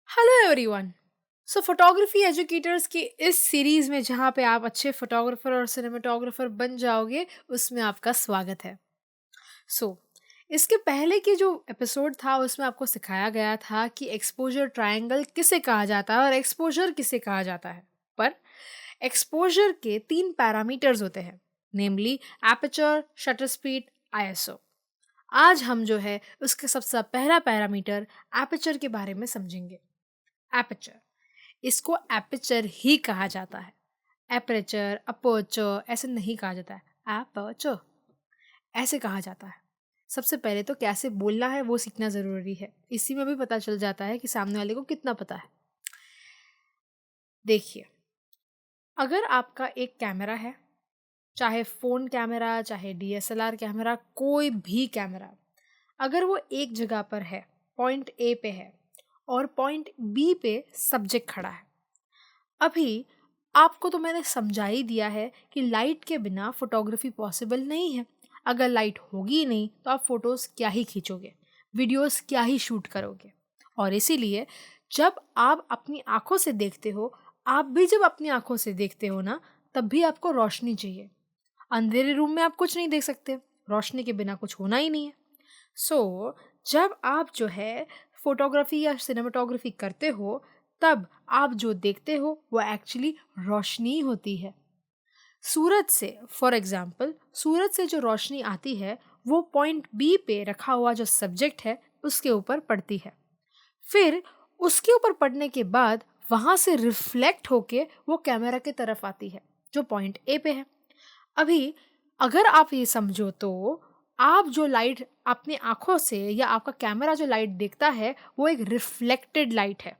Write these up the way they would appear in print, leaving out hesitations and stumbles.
Hello everyone. So photography educators की इस series में जहाँ पे आप अच्छे फोटोग्राफर और सिनेमेटोग्राफर बन जाओगे उसमें आपका स्वागत है। इसके पहले की जो एपिसोड था उसमें आपको सिखाया गया था कि एक्सपोजर ट्रायंगल किसे कहा जाता है और एक्सपोजर किसे कहा जाता है। पर एक्सपोजर के 3 पैरामीटर्स होते हैं, नेमली एपर्चर, शटर स्पीड, आईएसओ। आज हम जो है उसके सबसे पहला पैरामीटर एपर्चर के बारे में समझेंगे। एपर्चर, इसको एपर्चर ही कहा जाता है। एपरेचर, अपर्चर ऐसे नहीं कहा जाता है, एपर्चर ऐसे कहा जाता है। सबसे पहले तो कैसे बोलना है वो सीखना ज़रूरी है। इसी में भी पता चल जाता है कि सामने वाले को कितना पता है। देखिए, अगर आपका एक कैमरा है, चाहे फ़ोन कैमरा, चाहे डीएसएलआर कैमरा, कोई भी कैमरा, अगर वो एक जगह पर है, पॉइंट ए पे है और पॉइंट बी पे सब्जेक्ट खड़ा है। अभी आपको तो मैंने समझा ही दिया है कि लाइट के बिना फोटोग्राफी पॉसिबल नहीं है। अगर लाइट होगी ही नहीं तो आप फोटोज़ क्या ही खींचोगे, वीडियोस क्या ही शूट करोगे। और इसीलिए जब आप अपनी आंखों से देखते हो, आप भी जब अपनी आंखों से देखते हो ना, तब भी आपको रोशनी चाहिए। अंधेरे रूम में आप कुछ नहीं देख सकते, रोशनी के बिना कुछ होना ही नहीं है। जब आप जो है फोटोग्राफी या सिनेमाटोग्राफी करते हो, तब आप जो देखते हो वो एक्चुअली रोशनी होती है। सूरज से, फॉर एग्जाम्पल, सूरज से जो रोशनी आती है वो पॉइंट बी पे रखा हुआ जो सब्जेक्ट है उसके ऊपर पड़ती है। फिर उसके ऊपर पड़ने के बाद वहाँ से रिफ्लेक्ट होके वो कैमरा की तरफ आती है जो पॉइंट ए पे है। अभी अगर आप ये समझो तो आप जो लाइट अपनी आंखों से या आपका कैमरा जो लाइट देखता है वो एक रिफ्लेक्टेड लाइट है।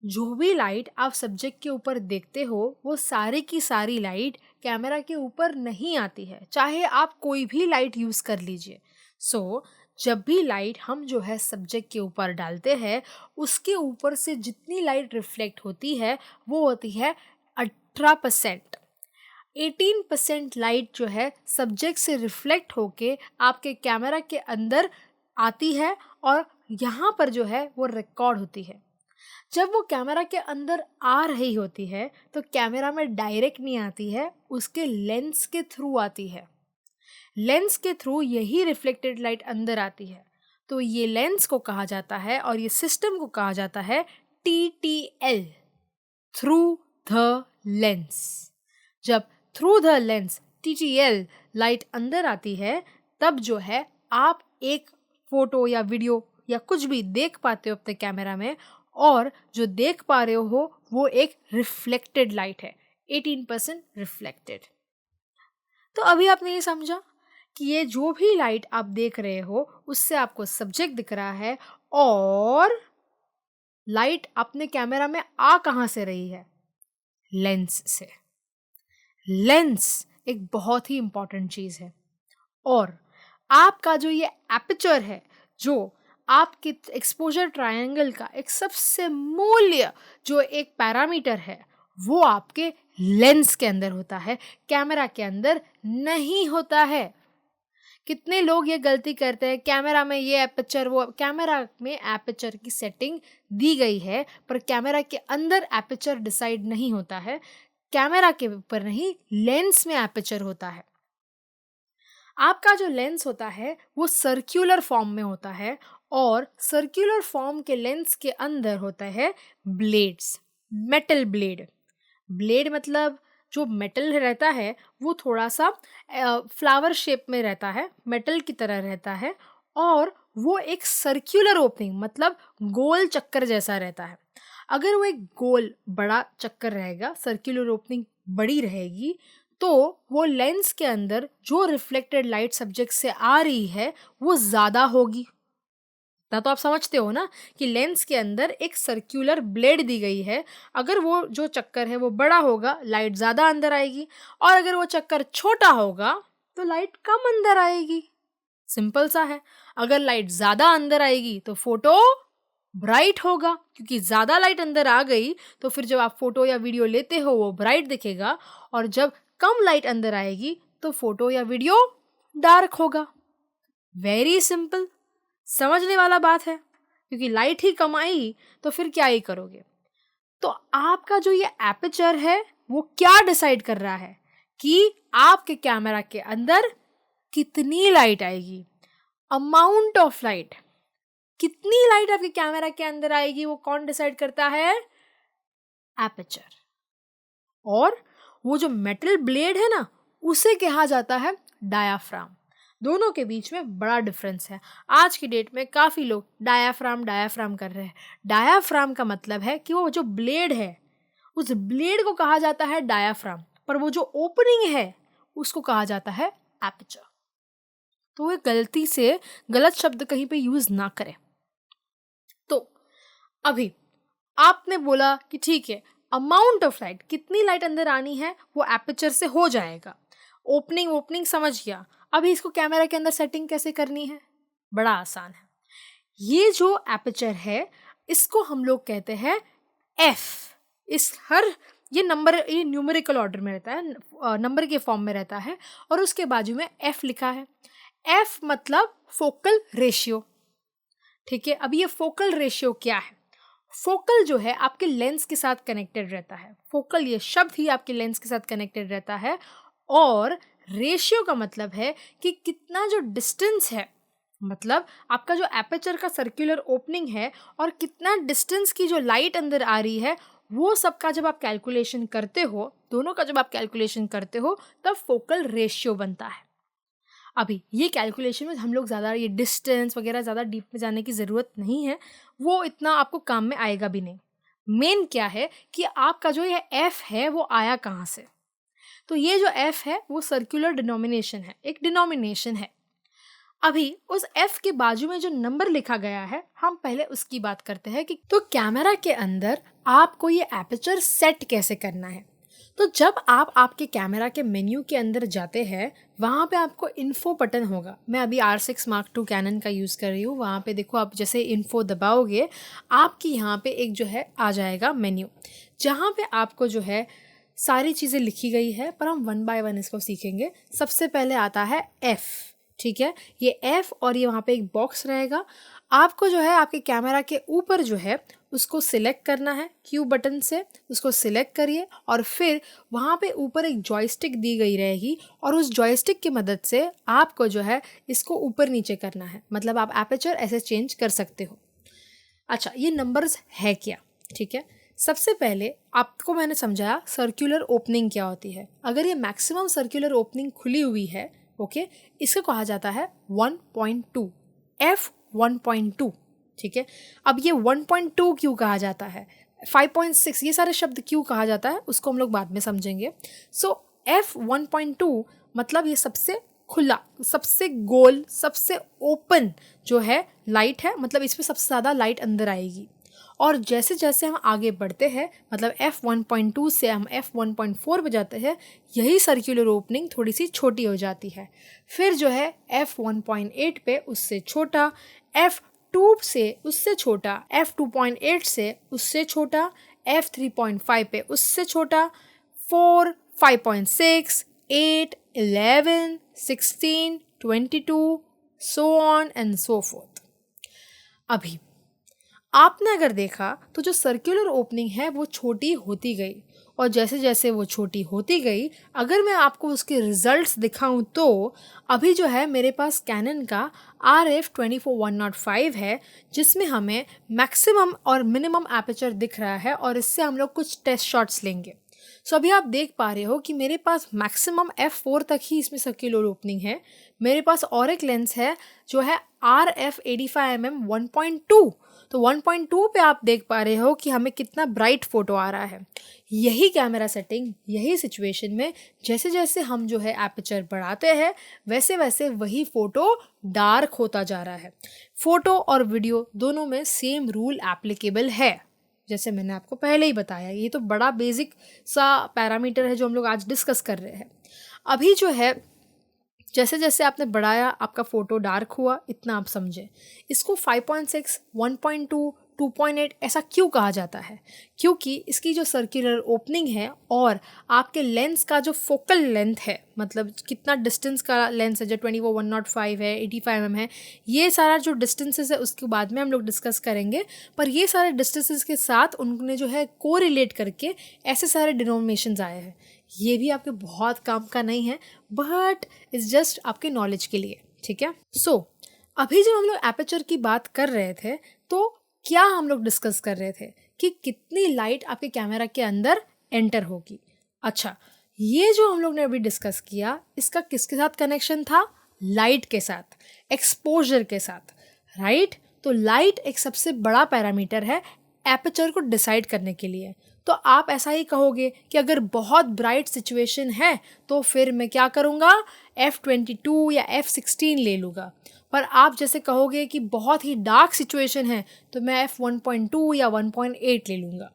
जो भी लाइट आप सब्जेक्ट के ऊपर देखते हो वो सारी की सारी लाइट कैमरा के ऊपर नहीं आती है, चाहे आप कोई भी लाइट यूज़ कर लीजिए। जब भी लाइट हम जो है सब्जेक्ट के ऊपर डालते हैं, उसके ऊपर से जितनी लाइट रिफ्लेक्ट होती है वो होती है 18%। 18% लाइट जो है सब्जेक्ट से रिफ्लेक्ट होके आपके कैमरा के अंदर आती है और यहाँ पर जो है वो रिकॉर्ड होती है। जब वो कैमरा के अंदर आ रही होती है तो कैमरा में डायरेक्ट नहीं आती है, उसके लेंस के थ्रू आती है। लेंस के थ्रू यही रिफ्लेक्टेड लाइट अंदर आती है। तो ये लेंस को कहा जाता है और ये सिस्टम को कहा जाता है TTL, थ्रू द लेंस। जब through the lens TTL light अंदर आती है तब जो है आप एक फोटो या वीडियो या कुछ भी देख पाते हो अपने कैमरा में, और जो देख पा रहे हो वो एक रिफ्लेक्टेड लाइट है, 18% रिफ्लेक्टेड। तो अभी आपने ये समझा कि ये जो भी लाइट आप देख रहे हो उससे आपको सब्जेक्ट दिख रहा है, और लाइट अपने कैमरा में आ कहाँ से रही है? लेंस से। लेंस एक बहुत ही इंपॉर्टेंट चीज़ है। और आपका जो ये एपर्चर है, जो आपके एक्सपोजर ट्रायंगल का एक सबसे मूल्य जो एक पैरामीटर है, वो आपके लेंस के अंदर होता है, कैमरा के अंदर नहीं होता है। कितने लोग ये गलती करते हैं, कैमरा में ये एपर्चर, वो कैमरा में एपर्चर की सेटिंग दी गई है पर कैमरा के अंदर एपर्चर डिसाइड नहीं होता है, कैमरा के ऊपर नहीं लेंस में एपर्चर होता है। आपका जो लेंस होता है वो सर्कुलर फॉर्म में होता है और सर्कुलर फॉर्म के लेंस के अंदर होता है ब्लेड्स, मेटल ब्लेड। ब्लेड मतलब जो मेटल रहता है वो थोड़ा सा फ्लावर शेप में रहता है, मेटल की तरह रहता है, और वो एक सर्कुलर ओपनिंग मतलब गोल चक्कर जैसा रहता है। अगर वो एक गोल बड़ा चक्कर रहेगा, सर्कुलर ओपनिंग बड़ी रहेगी, तो वो लेंस के अंदर जो रिफ्लेक्टेड लाइट सब्जेक्ट से आ रही है वो ज़्यादा होगी। इतना तो आप समझते हो ना कि लेंस के अंदर एक सर्कुलर ब्लेड दी गई है। अगर वो जो चक्कर है वो बड़ा होगा, लाइट ज़्यादा अंदर आएगी, और अगर वो चक्कर छोटा होगा तो लाइट कम अंदर आएगी। सिंपल सा है। अगर लाइट ज़्यादा अंदर आएगी तो फोटो ब्राइट होगा, क्योंकि ज़्यादा लाइट अंदर आ गई तो फिर जब आप फोटो या वीडियो लेते हो वो ब्राइट दिखेगा, और जब कम लाइट अंदर आएगी तो फोटो या वीडियो डार्क होगा। वेरी सिंपल, समझने वाला बात है। क्योंकि लाइट ही कम आई तो फिर क्या ही करोगे। तो आपका जो ये एपर्चर है वो क्या डिसाइड कर रहा है कि आपके कैमरा के अंदर कितनी लाइट आएगी। अमाउंट ऑफ लाइट, कितनी लाइट आपके कैमरा के अंदर आएगी, वो कौन डिसाइड करता है? एपर्चर। और वो जो मेटल ब्लेड है ना, उसे कहा जाता है डायाफ्राम। दोनों के बीच में बड़ा डिफरेंस है। आज की डेट में काफ़ी लोग डायाफ्राम कर रहे हैं। डायाफ्राम का मतलब है कि वो जो ब्लेड है उस ब्लेड को कहा जाता है डायाफ्राम, पर वो जो ओपनिंग है उसको कहा जाता है एपर्चर। तो वो गलती से गलत शब्द कहीं पे यूज ना करें। तो अभी आपने बोला कि ठीक है, अमाउंट ऑफ लाइट, कितनी लाइट अंदर आनी है वो एपर्चर से हो जाएगा। ओपनिंग समझ गया। अभी इसको कैमरा के अंदर सेटिंग कैसे करनी है? बड़ा आसान है। ये जो एपर्चर है इसको हम लोग कहते हैं एफ। ये नंबर, ये न्यूमेरिकल ऑर्डर में रहता है, नंबर के फॉर्म में रहता है, और उसके बाजू में एफ लिखा है। एफ मतलब फोकल रेशियो। ठीक है, अब ये फोकल रेशियो क्या है? फोकल जो है आपके लेंस के साथ कनेक्टेड रहता है। फोकल ये शब्द ही आपके लेंस के साथ कनेक्टेड रहता है। और रेशियो का मतलब है कि कितना जो डिस्टेंस है, मतलब आपका जो एपर्चर का सर्कुलर ओपनिंग है और कितना डिस्टेंस की जो लाइट अंदर आ रही है, वो सब का जब आप कैलकुलेशन करते हो, दोनों का जब आप कैलकुलेशन करते हो, तब फोकल रेशियो बनता है। अभी ये कैलकुलेशन में हम लोग ज़्यादा ये डिस्टेंस वगैरह ज़्यादा डीप में जाने की ज़रूरत नहीं है, वो इतना आपको काम में आएगा भी नहीं। मेन क्या है कि आपका जो ये एफ है वो आया कहाँ से? तो ये जो एफ है वो सर्कुलर डिनोमिनेशन है, एक डिनोमिनेशन है। अभी उस एफ के बाजू में जो नंबर लिखा गया है, हम पहले उसकी बात करते हैं कि तो कैमरा के अंदर आपको ये एपर्चर सेट कैसे करना है। तो जब आप आपके कैमरा के मेन्यू के अंदर जाते हैं, वहाँ पे आपको इन्फो बटन होगा। मैं अभी R6 Mark II कैनन का यूज़ कर रही हूँ। वहाँ पे देखो, आप जैसे इन्फो दबाओगे आपकी यहाँ पे एक जो है आ जाएगा मेन्यू, जहाँ पे आपको जो है सारी चीज़ें लिखी गई है, पर हम वन बाय वन इसको सीखेंगे। सबसे पहले आता है एफ़। ठीक है, ये एफ़ और ये वहाँ पे एक बॉक्स रहेगा। आपको जो है आपके कैमरा के ऊपर जो है उसको सिलेक्ट करना है क्यू बटन से, उसको सिलेक्ट करिए और फिर वहाँ पे ऊपर एक जॉयस्टिक दी गई रहेगी और उस जॉयस्टिक की मदद से आपको जो है इसको ऊपर नीचे करना है। मतलब आप एपर्चर ऐसे चेंज कर सकते हो। अच्छा, ये नंबर्स है क्या? ठीक है, सबसे पहले आपको मैंने समझाया सर्कुलर ओपनिंग क्या होती है। अगर ये मैक्सिमम सर्कुलर ओपनिंग खुली हुई है, ओके, इसको कहा जाता है 1.2, एफ 1.2। ठीक है, अब ये 1.2 क्यों कहा जाता है, 5.6, ये सारे शब्द क्यों कहा जाता है उसको हम लोग बाद में समझेंगे। सो एफ 1.2 मतलब ये सबसे खुला, सबसे गोल, सबसे ओपन जो है लाइट है, मतलब इसमें सबसे ज़्यादा लाइट अंदर आएगी। और जैसे जैसे हम आगे बढ़ते हैं, मतलब f1.2 से हम f1.4 पे जाते हैं, यही सर्कुलर ओपनिंग थोड़ी सी छोटी हो जाती है। फिर जो है f1.8 पे उससे छोटा, f2 से उससे छोटा, f2.8 से उससे छोटा, f3.5 पे उससे छोटा, 4, 5.6, 8, 11, 16, 22, so on and so forth। अभी आपने अगर देखा तो जो सर्कुलर ओपनिंग है वो छोटी होती गई, और जैसे जैसे वो छोटी होती गई, अगर मैं आपको उसके रिजल्ट्स दिखाऊं तो अभी जो है मेरे पास कैनन का RF24105 है, जिसमें हमें मैक्सिमम और मिनिमम एपर्चर दिख रहा है, और इससे हम लोग कुछ टेस्ट शॉट्स लेंगे। सो अभी आप देख पा रहे हो कि मेरे पास मैक्सिमम f4 तक ही इसमें सर्कुलर ओपनिंग है। मेरे पास और एक लेंस है जो है RF85mm 1.2, तो 1.2 पे आप देख पा रहे हो कि हमें कितना ब्राइट फोटो आ रहा है। यही कैमरा सेटिंग, यही सिचुएशन में जैसे जैसे हम जो है एपर्चर बढ़ाते हैं, वैसे वैसे वही फ़ोटो डार्क होता जा रहा है। फ़ोटो और वीडियो दोनों में सेम रूल एप्लीकेबल है, जैसे मैंने आपको पहले ही बताया। ये तो बड़ा बेसिक सा पैरामीटर है जो हम लोग आज डिस्कस कर रहे हैं। अभी जो है जैसे जैसे आपने बढ़ाया आपका फ़ोटो डार्क हुआ, इतना आप समझें। इसको 5.6, 1.2, 2.8 ऐसा क्यों कहा जाता है? क्योंकि इसकी जो सर्कुलर ओपनिंग है और आपके लेंस का जो फोकल लेंथ है, मतलब कितना डिस्टेंस का लेंस है, जो 24-105 है, 85 mm है, ये सारा जो डिस्टेंसेस है उसके बाद में हम लोग डिस्कस करेंगे। पर ये सारे डिस्टेंसेस के साथ उन्होंने जो है कोरिलेट करके ऐसे सारे डिनोमिनेशंस आए हैं। ये भी आपके बहुत काम का नहीं है, बट इट्स जस्ट आपके नॉलेज के लिए, ठीक है। सो अभी जब हम लोग एपर्चर की बात कर रहे थे तो क्या हम लोग डिस्कस कर रहे थे कि कितनी लाइट आपके कैमरा के अंदर एंटर होगी। अच्छा, ये जो हम लोग ने अभी डिस्कस किया, इसका किसके साथ कनेक्शन था? लाइट के साथ, एक्सपोजर के साथ, राइट। तो लाइट एक सबसे बड़ा पैरामीटर है एपर्चर को डिसाइड करने के लिए। तो आप ऐसा ही कहोगे कि अगर बहुत ब्राइट सिचुएशन है तो फिर मैं क्या करूँगा, F22 या F16 ले लूँगा। पर आप जैसे कहोगे कि बहुत ही डार्क सिचुएशन है तो मैं F1.2 या 1.8 ले लूँगा।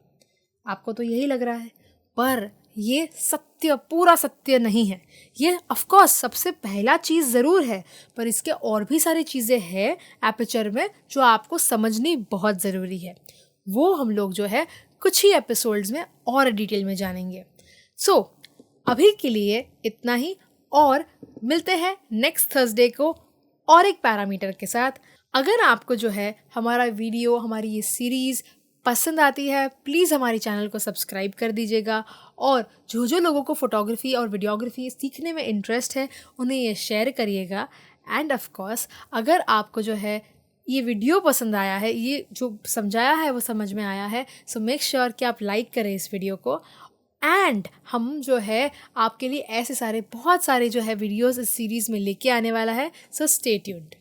आपको तो यही लग रहा है, पर ये सत्य, पूरा सत्य नहीं है। ये ऑफकोर्स सबसे पहला चीज़ ज़रूर है, पर इसके और भी सारी चीज़ें हैं एपर्चर में जो आपको समझनी बहुत ज़रूरी है। वो हम लोग जो है कुछ ही एपिसोड्स में और डिटेल में जानेंगे। सो अभी के लिए इतना ही, और मिलते हैं नेक्स्ट थर्सडे को और एक पैरामीटर के साथ। अगर आपको जो है हमारा वीडियो, हमारी ये सीरीज़ पसंद आती है, प्लीज़ हमारे चैनल को सब्सक्राइब कर दीजिएगा। और जो लोगों को फ़ोटोग्राफी और वीडियोग्राफी सीखने में इंटरेस्ट है उन्हें ये शेयर करिएगा। एंड ऑफ कोर्स अगर आपको जो है ये वीडियो पसंद आया है, ये जो समझाया है वो समझ में आया है, सो मेक श्योर कि आप लाइक करें इस वीडियो को। एंड हम जो है आपके लिए ऐसे सारे बहुत सारे जो है वीडियोस इस सीरीज़ में लेके आने वाला है, सो स्टे ट्यून्ड।